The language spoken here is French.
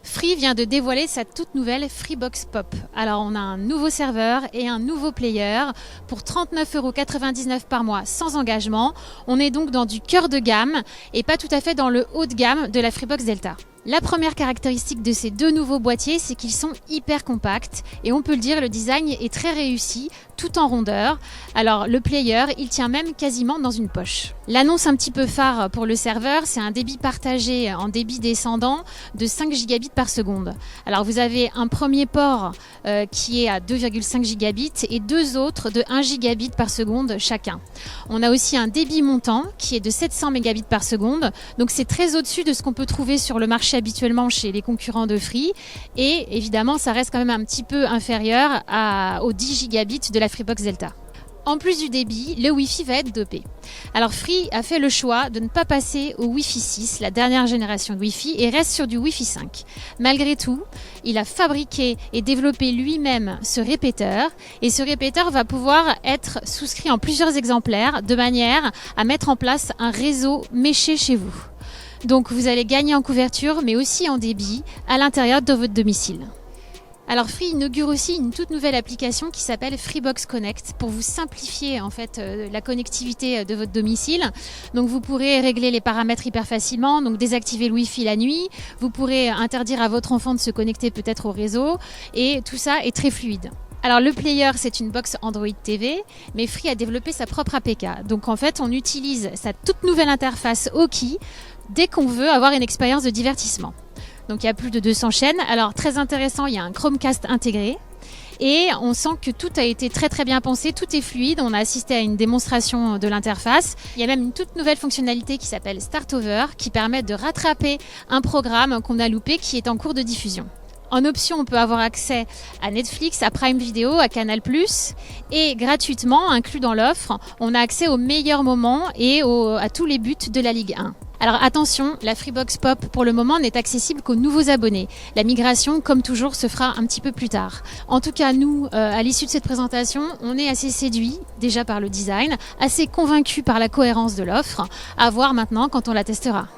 Free vient de dévoiler sa toute nouvelle Freebox Pop. Alors on a un nouveau serveur et un nouveau player pour 39,99 € par mois sans engagement. On est donc dans du cœur de gamme et pas tout à fait dans le haut de gamme de la Freebox Delta. La première caractéristique de ces deux nouveaux boîtiers, c'est qu'ils sont hyper compacts et on peut le dire, le design est très réussi, tout en rondeur. Alors le player, il tient même quasiment dans une poche. L'annonce un petit peu phare pour le serveur, c'est un débit partagé en débit descendant de 5 gigabits par seconde. Alors vous avez un premier port qui est à 2,5 gigabits et deux autres de 1 gigabit par seconde chacun. On a aussi un débit montant qui est de 700 mégabits par seconde, donc c'est très au-dessus de ce qu'on peut trouver sur le marché habituellement chez les concurrents de Free, et évidemment ça reste quand même un petit peu inférieur aux 10 gigabits de la Freebox Delta. En plus du débit, le Wi-Fi va être dopé. Alors Free a fait le choix de ne pas passer au Wi-Fi 6, la dernière génération de Wi-Fi, et reste sur du Wi-Fi 5. Malgré tout, il a fabriqué et développé lui-même ce répéteur, et ce répéteur va pouvoir être souscrit en plusieurs exemplaires de manière à mettre en place un réseau méché chez vous. Donc vous allez gagner en couverture mais aussi en débit à l'intérieur de votre domicile. Alors Free inaugure aussi une toute nouvelle application qui s'appelle Freebox Connect pour vous simplifier en fait la connectivité de votre domicile. Donc vous pourrez régler les paramètres hyper facilement, donc désactiver le Wi-Fi la nuit, vous pourrez interdire à votre enfant de se connecter peut-être au réseau et tout ça est très fluide. Alors le player, c'est une box Android TV, mais Free a développé sa propre APK. Donc en fait, on utilise sa toute nouvelle interface Oki dès qu'on veut avoir une expérience de divertissement. Donc il y a plus de 200 chaînes. Alors très intéressant, il y a un Chromecast intégré. Et on sent que tout a été très très bien pensé, tout est fluide. On a assisté à une démonstration de l'interface. Il y a même une toute nouvelle fonctionnalité qui s'appelle Start Over, qui permet de rattraper un programme qu'on a loupé qui est en cours de diffusion. En option, on peut avoir accès à Netflix, à Prime Video, à Canal+, et gratuitement, inclus dans l'offre, on a accès aux meilleurs moments et à tous les buts de la Ligue 1. Alors attention, la Freebox Pop pour le moment n'est accessible qu'aux nouveaux abonnés. La migration, comme toujours, se fera un petit peu plus tard. En tout cas, nous, à l'issue de cette présentation, on est assez séduits déjà par le design, assez convaincus par la cohérence de l'offre. À voir maintenant quand on la testera.